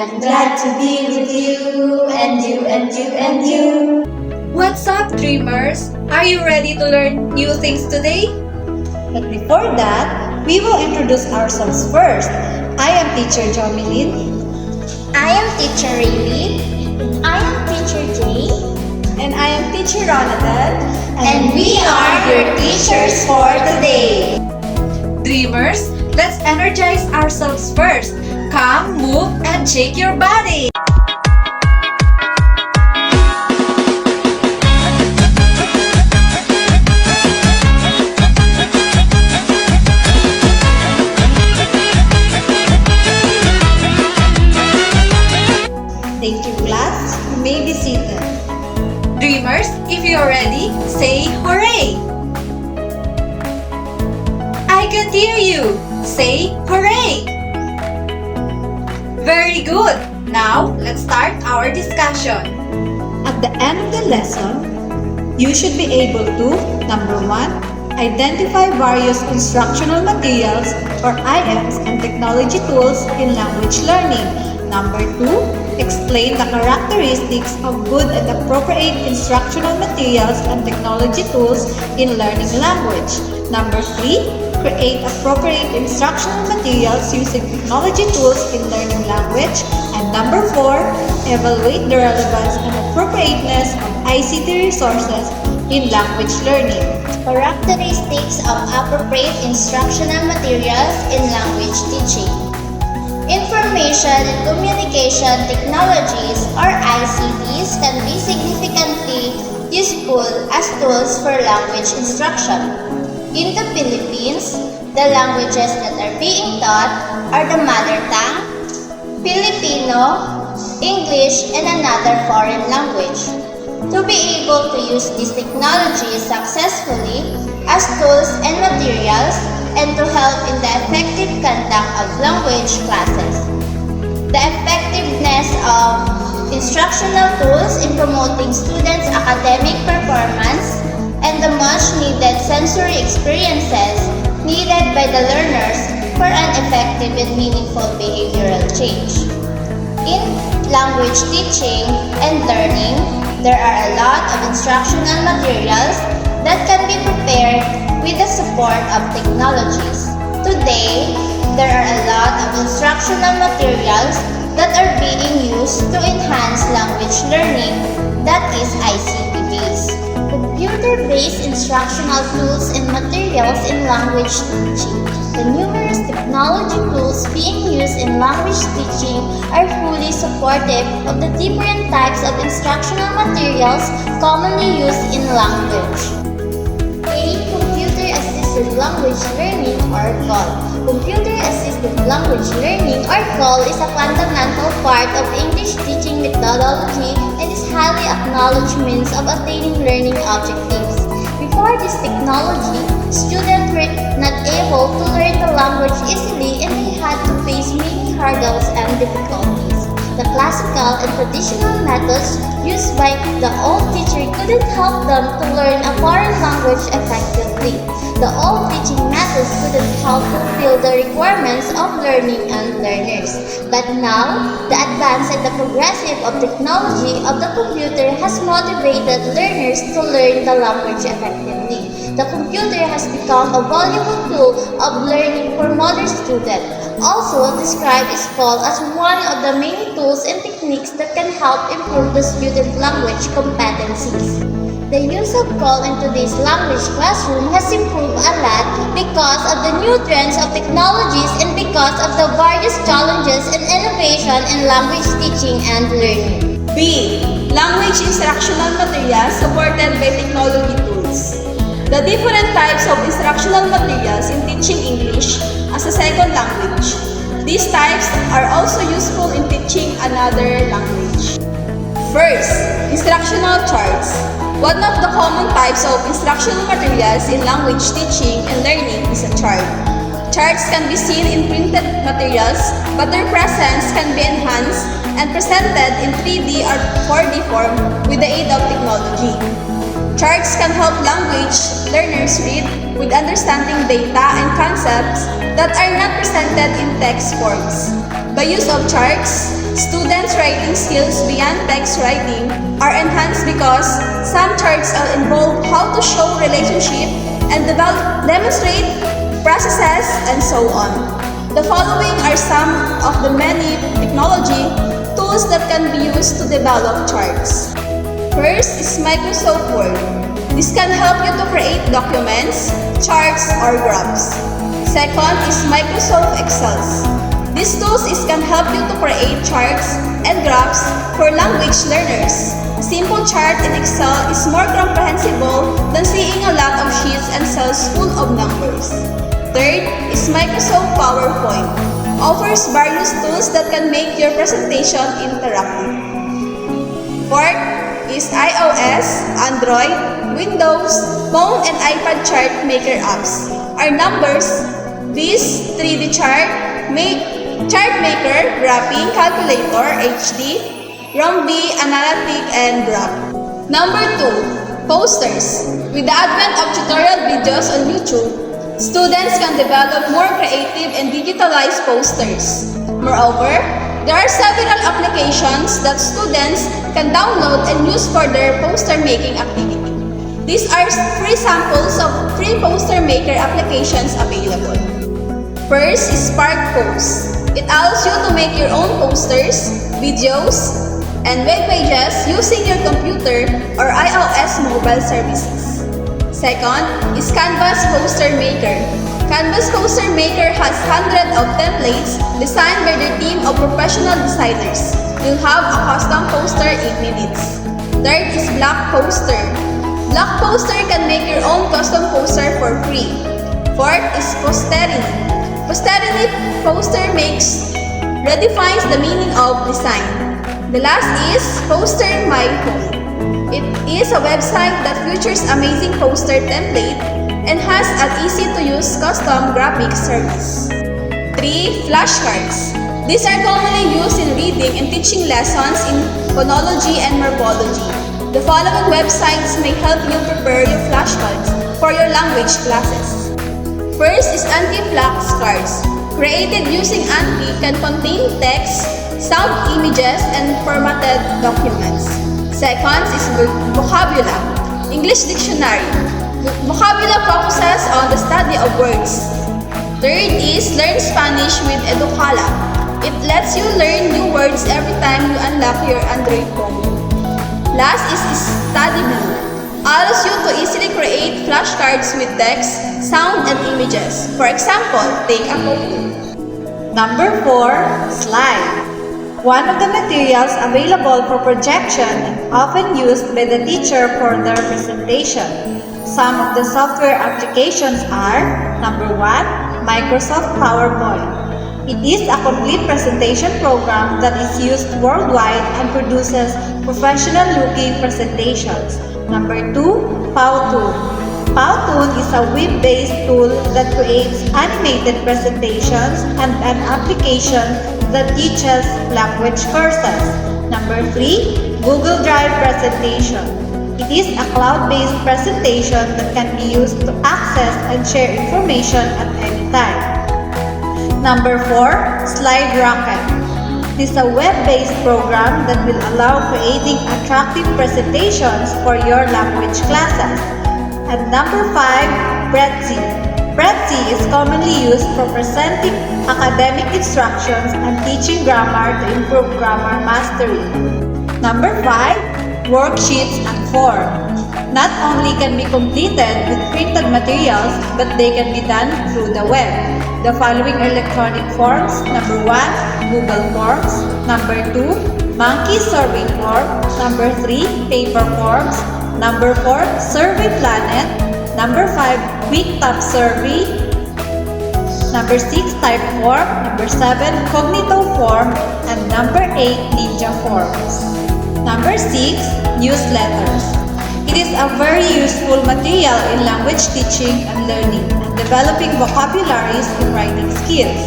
I'm glad to be with you and you and you and you. What's up, dreamers? Are you ready to learn new things today? But before that, we will introduce ourselves first. I am Teacher Jomelyn. I am Teacher Rayleigh. I am Teacher Jay. And I am Teacher Ronaldel. And we are your teachers for today. Dreamers, let's energize ourselves first. Come, move, and shake your body. Thank you, class. You may be seated. Dreamers, if you're ready, say hooray! I can hear you. Say hooray! Very good. Now, let's start our discussion. At the end of the lesson, you should be able to, number 1, identify various instructional materials or IMs and technology tools in language learning. Number 2, explain the characteristics of good and appropriate instructional materials and technology tools in learning language. Number 3, create appropriate instructional materials using technology tools in learning language. And number 4, evaluate the relevance and appropriateness of ICT resources in language learning. Characteristics of appropriate instructional materials in language teaching. Information and communication technologies or ICTs can be significantly useful as tools for language instruction. In the Philippines, the languages that are being taught are the mother tongue, Filipino, English, and another foreign language. To be able to use these technologies successfully as tools and materials and to help in the effective conduct of language classes. The effectiveness of instructional tools in promoting students' academic performance and the much needed sensory experiences needed by the learners for an effective and meaningful behavioral change. In language teaching and learning, there are a lot of instructional materials that can be prepared with the support of technologies. Today, there are a lot of instructional materials that are being used to enhance language learning, that is ICT-based. Computer-based instructional tools and materials in language teaching. The numerous technology tools being used in language teaching are fully supportive of the different types of instructional materials commonly used in language. Computer-assisted language learning or CAL. Computer-assisted language learning or CAL is a fundamental part of English teaching methodology and is highly acknowledged means of attaining learning objectives. Before this technology, students were not able to learn the language easily and they had to face many hurdles and difficulties. The classical and traditional methods used by the old teacher couldn't help them to learn a foreign language effectively. The old teaching methods couldn't help fulfill the requirements of learning and learners. But now, the advance and the progressive of technology of the computer has motivated learners to learn the language effectively. The computer has become a valuable tool of learning for modern students. Also described is called as one of the many tools and techniques that can help improve the student language competencies. The use of CAL in today's language classroom has improved a lot because of the new trends of technologies and because of the various challenges and innovation in language teaching and learning. B. Language instructional materials supported by technology tools. The different types of instructional materials in teaching English as a second language. These types are also useful in teaching another language. First, instructional charts. One of the common types of instructional materials in language teaching and learning is a chart. Charts can be seen in printed materials, but their presence can be enhanced and presented in 3D or 4D form with the aid of technology. Charts can help language learners read with understanding data and concepts that are not presented in text forms. By use of charts, students' writing skills beyond text writing are enhanced because some charts involve how to show relationship and demonstrate processes and so on. The following are some of the many technology tools that can be used to develop charts. First is Microsoft Word. This can help you to create documents, charts, or graphs. Second is Microsoft Excel. These tools can help you to create charts and graphs for language learners. A simple chart in Excel is more comprehensible than seeing a lot of sheets and cells full of numbers. Third is Microsoft PowerPoint. Offers various tools that can make your presentation interactive. Fourth is iOS, Android, Windows, phone, and iPad chart maker apps. Are numbers, Viz, 3D chart maker, graphing, calculator, HD, ROMB, analytic, and graph. Number 2, posters. With the advent of tutorial videos on YouTube, students can develop more creative and digitalized posters. Moreover, there are several applications that students can download and use for their poster making activity. These are free samples of free poster maker applications available. First is Spark Post. It allows you to make your own posters, videos, and web pages using your computer or iOS mobile services. Second is Canvas Poster Maker. Canvas Poster Maker has hundreds of templates designed by their team of professional designers. You'll have a custom poster in minutes. Third is Block Poster. Block Poster can make your own custom poster for free. Fourth is Posterity. Posterity poster redefines the meaning of design. The last is Poster My Home. It is a website that features amazing poster template and has an easy-to-use custom graphic service. 3. Flashcards. These are commonly used in reading and teaching lessons in phonology and morphology. The following websites may help you prepare your flashcards for your language classes. First is Anti-Flashcards. Created using Anti can contain text, sound images, and formatted documents. Second is Vocabula, English Dictionary. Vocabula focuses on the study of words. Third is Learn Spanish with Educala. It lets you learn new words every time you unlock your Android phone. Last is Study Blue. Allows you to easily create flashcards with text, sound, and images. For example, take a photo. Number 4, slide. One of the materials available for projection and often used by the teacher for their presentation. Some of the software applications are: number 1, Microsoft PowerPoint. It is a complete presentation program that is used worldwide and produces professional-looking presentations. Number 2, Powtoon. Powtoon is a web-based tool that creates animated presentations and an application that teaches language courses. Number 3, Google Drive Presentation. It is a cloud-based presentation that can be used to access and share information at any time. Number 4, Slide Rocket. It is a web-based program that will allow creating attractive presentations for your language classes. And number 5, Prezi. Prezi is commonly used for presenting academic instructions and teaching grammar to improve grammar mastery. Number 5, Worksheets and Forms. Not only can be completed with printed materials, but they can be done through the web. The following electronic forms: number 1, Google Forms; number 2, Monkey Survey Form; number 3, Paper Forms; number 4, Survey Planet; number 5, QuickTop Survey; number 6, Typeform; number 7, Cognito Form; and number 8, Ninja Forms. Number 6, Newsletters. It is a very useful material in language teaching and learning and developing vocabularies and writing skills.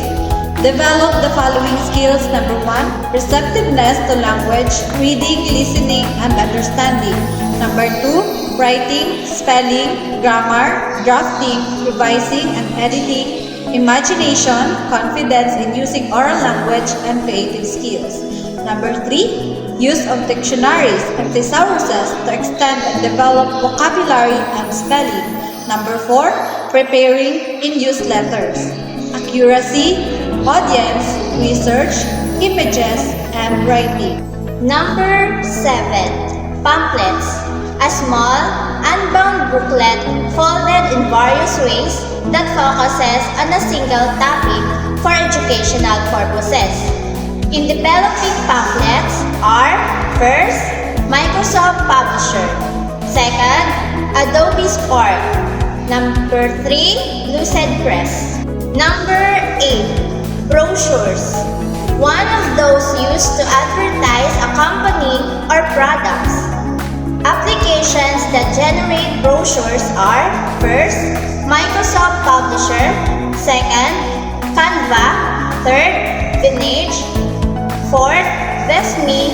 Develop the following skills: number 1, receptiveness to language, reading, listening, and understanding. Number 2, writing, spelling, grammar, drafting, revising, and editing. imagination, confidence in using oral language, and creative skills. Number 3, use of dictionaries and thesauruses to extend and develop vocabulary and spelling. Number 4, preparing in-use letters. Accuracy, audience, research, images, and writing. Number 7. Pamphlets. A small, unbound booklet folded in various ways that focuses on a single topic for educational purposes. In developing pamphlets are first, Microsoft Publisher. Second, Adobe Spark. Number 3, Lucid Press. Number 8, brochures. One of those used to advertise a company or products. Applications that generate brochures are first, Microsoft Publisher, second, Canva, third, Vinage, fourth, Vesme,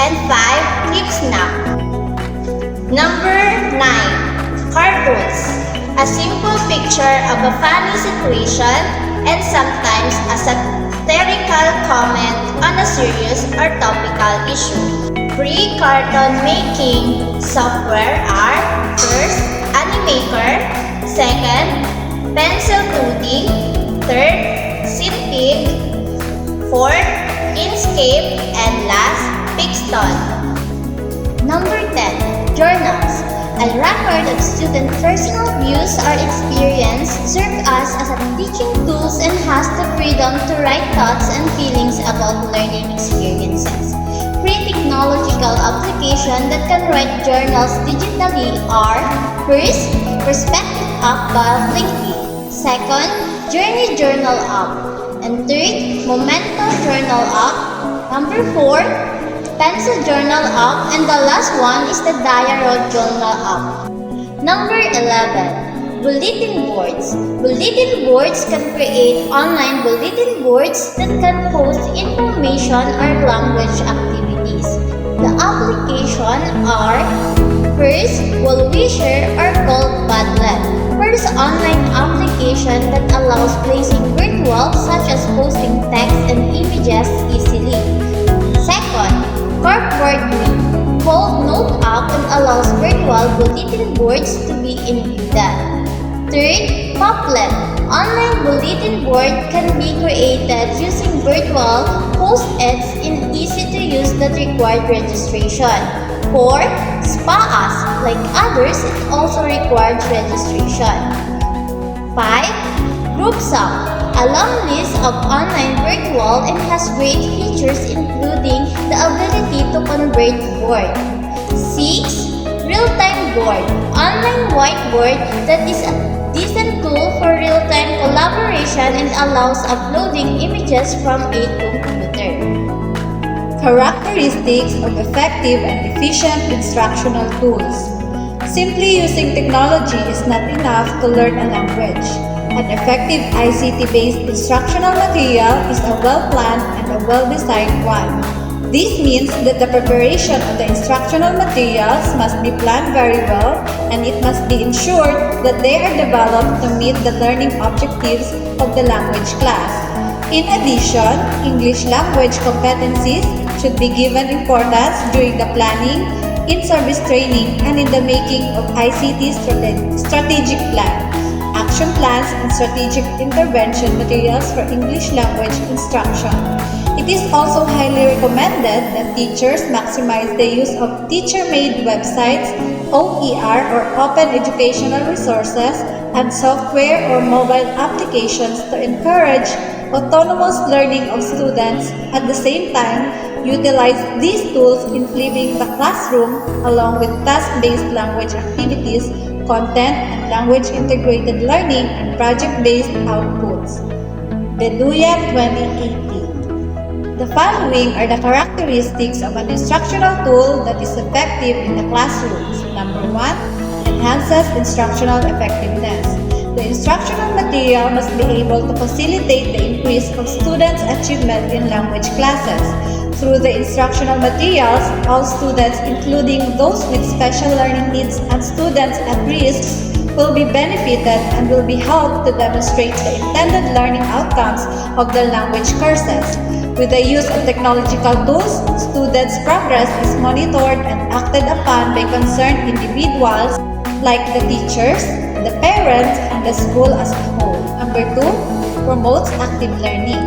and 5, ClipSnap. Number 9, cartoons. A simple picture of a funny situation and sometimes a satirical comment on a serious or topical issue. Free cartoon making software are first, Animaker, second, Pencil 2D, third, Cintiq, fourth, Inkscape, and last, Pixton. Number 10, journals. A record of student personal views or experience serve us as a teaching tools and has the freedom to write thoughts and feelings about learning experiences. Free technological applications that can write journals digitally are first, Perspective app by Blinky, second, Journey Journal app, and third, Momento Journal app, number 4, Pencil Journal app, and the last one is the Diary Journal app. Number 11, bulletin boards. Bulletin boards can create online bulletin boards that can post information or language activities. The application are first, Wallwisher or called Padlet. First online application that allows placing virtual such as posting text and images easily. Second, Corkboard called Note app and allows virtual bulletin boards to be embedded. Third, Poplet. Online bulletin board can be created using virtual post-its in easy-to-use that required registration. Fourth, SPAAS. Like others, it also requires registration. 5. GroupSum. A long list of online virtual and has great features including the ability to convert board. 6. Real-time board. Online whiteboard that is a decent tool for real-time collaboration and allows uploading images from a computer. Characteristics of effective and efficient instructional tools. Simply using technology is not enough to learn a language. An effective ICT-based instructional material is a well-planned and a well-designed one. This means that the preparation of the instructional materials must be planned very well and it must be ensured that they are developed to meet the learning objectives of the language class. In addition, English language competencies should be given importance during the planning, in-service training, and in the making of ICT strategic plan, action plans, and strategic intervention materials for English language instruction. It is also highly recommended that teachers maximize the use of teacher-made websites, OER or Open Educational Resources, and software or mobile applications to encourage autonomous learning of students. At the same time, utilize these tools in flipping the classroom along with task-based language activities, content, and language-integrated learning and project-based outputs. Beduyan 2018. The following are the characteristics of an instructional tool that is effective in the classrooms. Number 1, enhances instructional effectiveness. The instructional material must be able to facilitate the increase of students' achievement in language classes. Through the instructional materials, all students, including those with special learning needs and students at risk, will be benefited and will be helped to demonstrate the intended learning outcomes of their language courses. With the use of technological tools, students' progress is monitored and acted upon by concerned individuals like the teachers, the parents, and the school as a whole. Number 2, promotes active learning.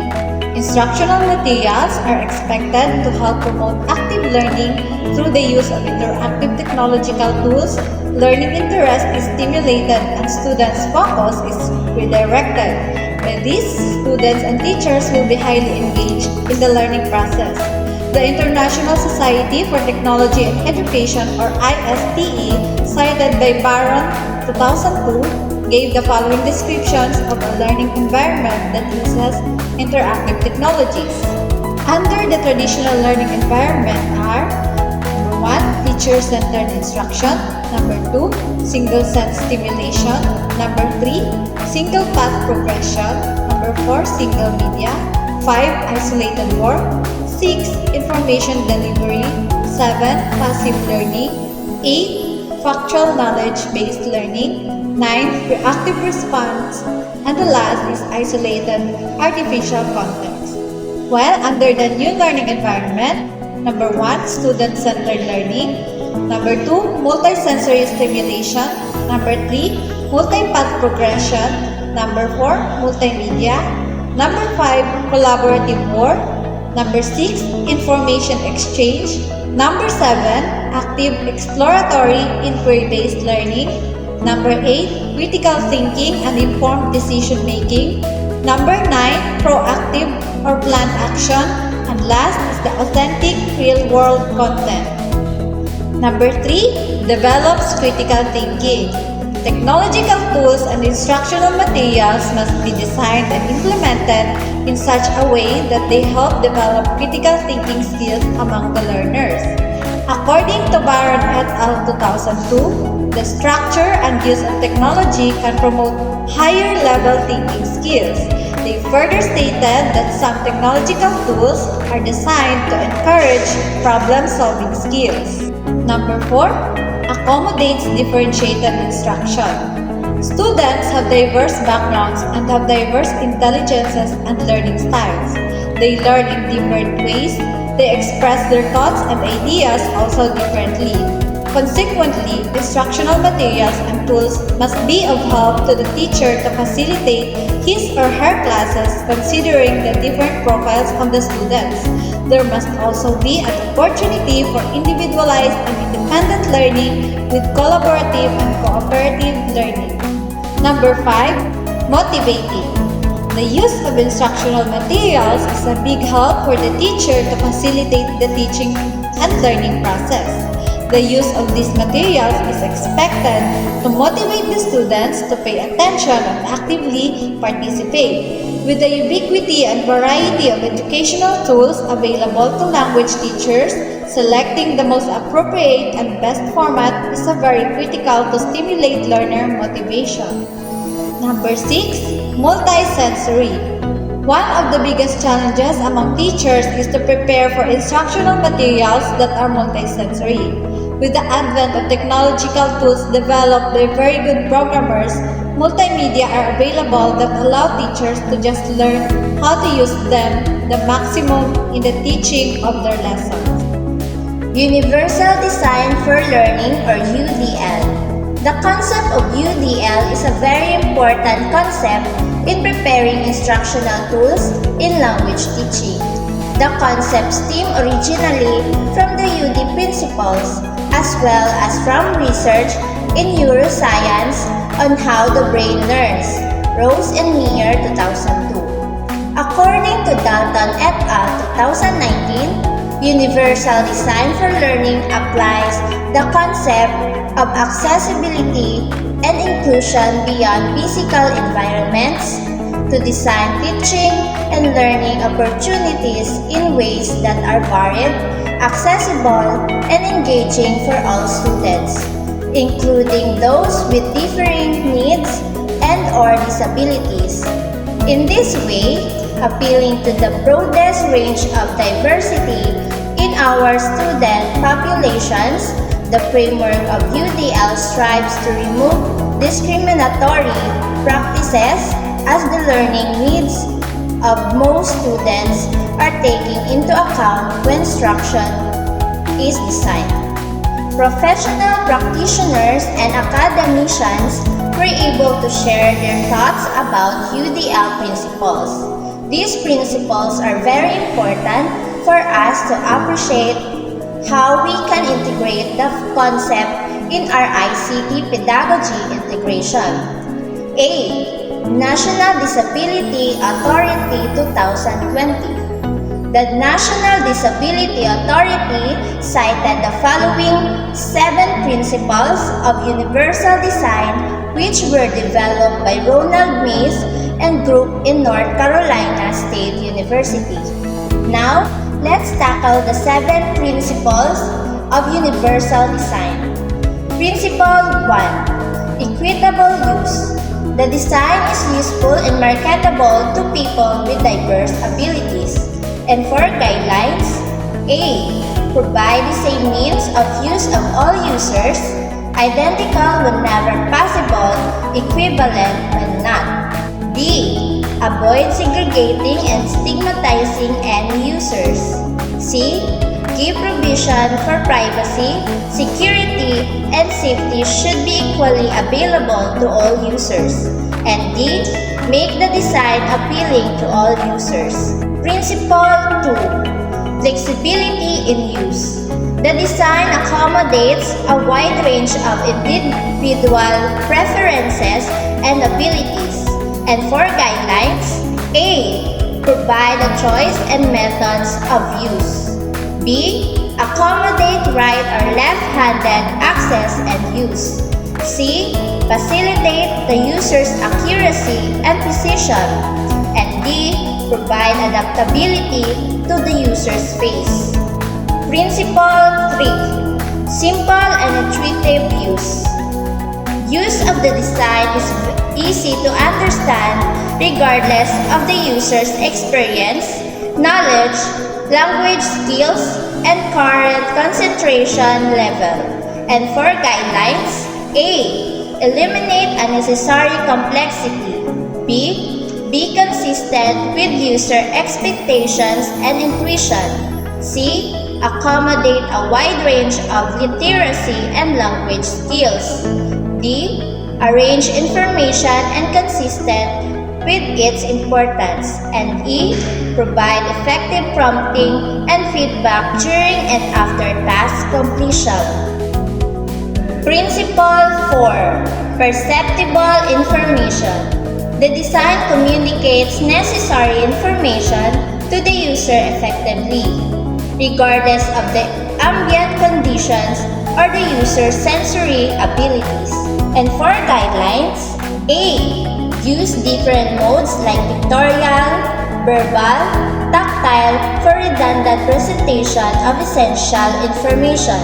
Instructional materials are expected to help promote active learning through the use of interactive technological tools. Learning interest is stimulated and students' focus is redirected. By this, students and teachers will be highly engaged in the learning process. The International Society for Technology and Education, or ISTE, cited by Baron 2002, gave the following descriptions of a learning environment that uses interactive technologies. Under the traditional learning environment are: number 1, teacher-centered instruction; number 2, single-set stimulation; number 3, single path progression; number 4, single media; 5, isolated work; 6, information delivery; 7, passive learning; 8, factual knowledge-based learning; 9, reactive response; and the last is isolated artificial context. While under the new learning environment, number 1, student-centered learning; number 2, multisensory stimulation; number 3, multi-path progression; number 4, multimedia; number 5, collaborative work; number 6, information exchange; number 7, active exploratory inquiry-based learning; number 8, critical thinking and informed decision-making; number 9, proactive or planned action; and last is the authentic real-world content. Number 3, develops critical thinking. Technological tools and instructional materials must be designed and implemented in such a way that they help develop critical thinking skills among the learners. According to Baron et al. 2002, the structure and use of technology can promote higher level thinking skills. They further stated that some technological tools are designed to encourage problem-solving skills. Number 4, accommodates differentiated instruction. Students have diverse backgrounds and have diverse intelligences and learning styles. They learn in different ways. They express their thoughts and ideas also differently. Consequently, instructional materials and tools must be of help to the teacher to facilitate his or her classes considering the different profiles of the students. There must also be an opportunity for individualized and independent learning with collaborative and cooperative learning. Number 5, motivating. The use of instructional materials is a big help for the teacher to facilitate the teaching and learning process. The use of these materials is expected to motivate the students to pay attention and actively participate. With the ubiquity and variety of educational tools available to language teachers, selecting the most appropriate and best format is very critical to stimulate learner motivation. Number 6, multisensory. One of the biggest challenges among teachers is to prepare for instructional materials that are multisensory. With the advent of technological tools developed by very good programmers, multimedia are available that allow teachers to just learn how to use them the maximum in the teaching of their lessons. Universal Design for Learning, or UDL. The concept of UDL is a very important concept in preparing instructional tools in language teaching. The concept stemmed originally from the UD principles as well as from research in neuroscience on how the brain learns, Rose and Meyer 2002. According to Dalton et al. 2019, Universal Design for Learning applies the concept of accessibility and inclusion beyond physical environments to design teaching and learning opportunities in ways that are varied, accessible, and engaging for all students, including those with differing needs and/or disabilities. In this way, appealing to the broadest range of diversity in our student populations, The framework of UDL strives to remove discriminatory practices as the learning needs of most students are taken into account when instruction is designed. Professional practitioners and academicians were able to share their thoughts about UDL principles. These principles are very important for us to appreciate how we can integrate the concept in our ICT pedagogy integration. A. National Disability Authority 2020. The National Disability Authority cited the following 7 principles of universal design which were developed by Ronald Mays and group in North Carolina State University. Now, let's tackle the 7 principles of universal design. Principle 1. Equitable use. The design is useful and marketable to people with diverse abilities. And for guidelines, A. Provide the same means of use of all users, identical whenever possible, equivalent when not. B. Avoid segregating and stigmatizing any users. C. Give provision for privacy, security, and safety should be equally available to all users. And D. Make the design appealing to all users. Principle 2. Flexibility in use. The design accommodates a wide range of individual preferences and abilities. And for guidelines, A. Provide a choice and methods of use. B. Accommodate right or left-handed access and use. C. Facilitate the user's accuracy and precision. And D. Provide adaptability to the user's face. Principle 3. Simple and intuitive use. Use of the design is easy to understand regardless of the user's experience, knowledge, language skills, and current concentration level. And for guidelines, A. Eliminate unnecessary complexity. B. Be consistent with user expectations and intuition. C. Accommodate a wide range of literacy and language skills. D. Arrange information and consistent with its importance. And E. Provide effective prompting and feedback during and after task completion. Principle 4. Perceptible information. The design communicates necessary information to the user effectively, regardless of the ambient conditions or the user's sensory abilities. And for guidelines, A. Use different modes like pictorial, verbal, tactile for redundant presentation of essential information.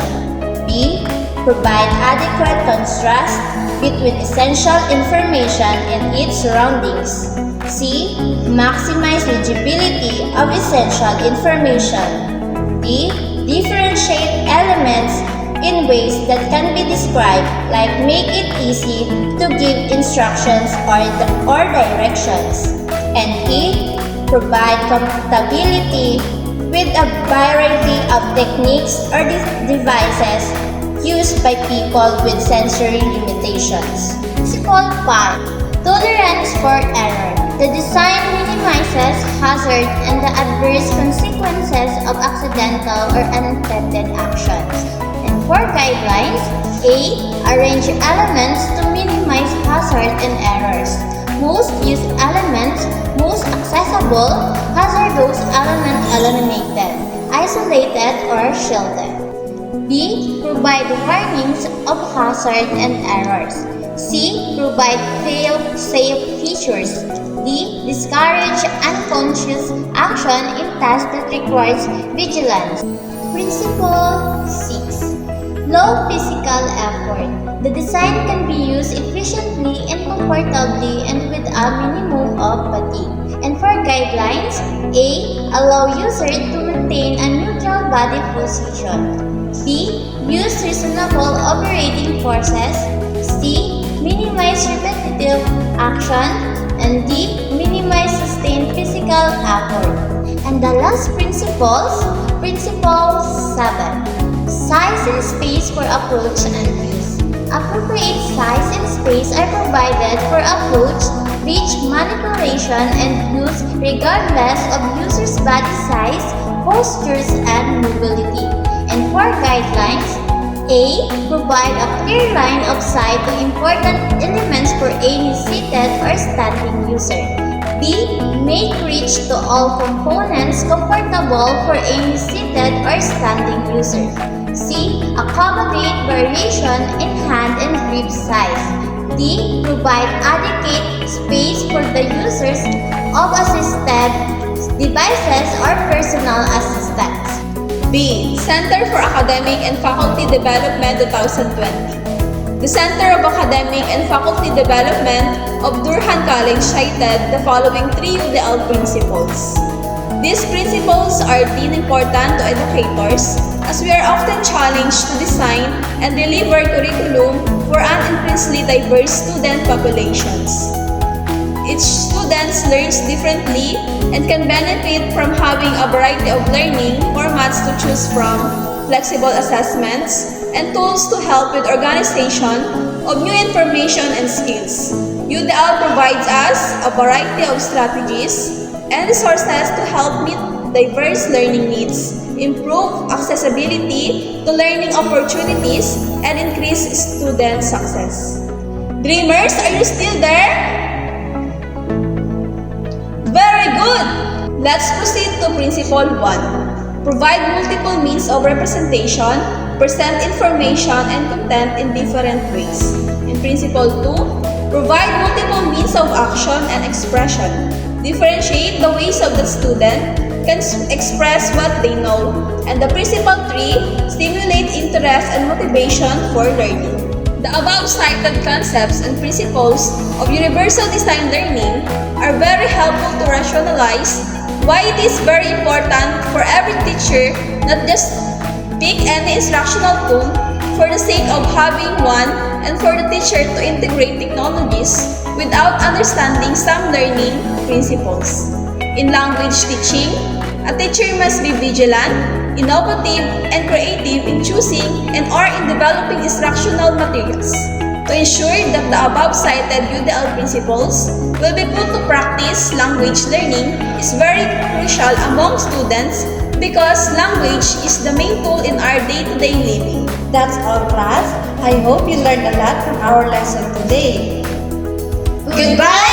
B. Provide adequate contrast between essential information and its surroundings. C. Maximize legibility of essential information. D. Differentiate elements in ways that can be described, like make it easy to give instructions or directions. And E. Provide compatibility with a variety of techniques or devices used by people with sensory limitations. Principle 5. Tolerance for error. The design minimizes hazard and the adverse consequences of accidental or unintended actions. And for guidelines, A. Arrange elements to minimize hazard and errors. Most used elements, most accessible, hazardous elements eliminated, isolated, or shielded. B. Provide warnings of hazard and errors. C. Provide fail-safe features. D. Discourage unconscious action in tasks that requires vigilance. Principle 6. Low physical effort. The design can be used efficiently and comfortably and with a minimum of fatigue. And for guidelines, A. Allow users to maintain a neutral body position. B. Use reasonable operating forces. C. Minimize repetitive action. And D. Minimize sustained physical effort. And the last principle 7. Size and space for approach and use. Appropriate size and space are provided for approach, reach, manipulation, and use regardless of user's body size, postures, and mobility. And for guidelines, A. Provide a clear line of sight to important elements for any seated or standing user. B. Make reach to all components comfortable for any seated or standing user. C. Accommodate variation in hand and grip size. D. Provide adequate space for the users of assisted devices or personal assistants. B. Center for Academic and Faculty Development 2020. The Center of Academic and Faculty Development of Durham College cited the following 3 UDL principles. These principles are deemed important to educators as we are often challenged to design and deliver curriculum for an increasingly diverse student populations. Each student learns differently and can benefit from having a variety of learning formats to choose from, flexible assessments, and tools to help with organization of new information and skills. UDL provides us a variety of strategies and resources to help meet diverse learning needs, improve accessibility to learning opportunities, and increase student success. Dreamers, are you still there? Very good! Let's proceed to Principle 1. Provide multiple means of representation, present information and content in different ways. In Principle 2, provide multiple means of action and expression. Differentiate the ways of the student can express what they know. And the Principle 3, stimulate interest and motivation for learning. The above cited concepts and principles of universal design learning are very helpful to rationalize why it is very important for every teacher not just pick any instructional tool for the sake of having one and for the teacher to integrate technologies without understanding some learning principles. In language teaching, a teacher must be vigilant, innovative, and creative in choosing and or in developing instructional materials to ensure that the above-cited UDL principles will be put to practice. Language learning is very crucial among students because language is the main tool in our day-to-day living. That's all, class. I hope you learned a lot from our lesson today. Goodbye!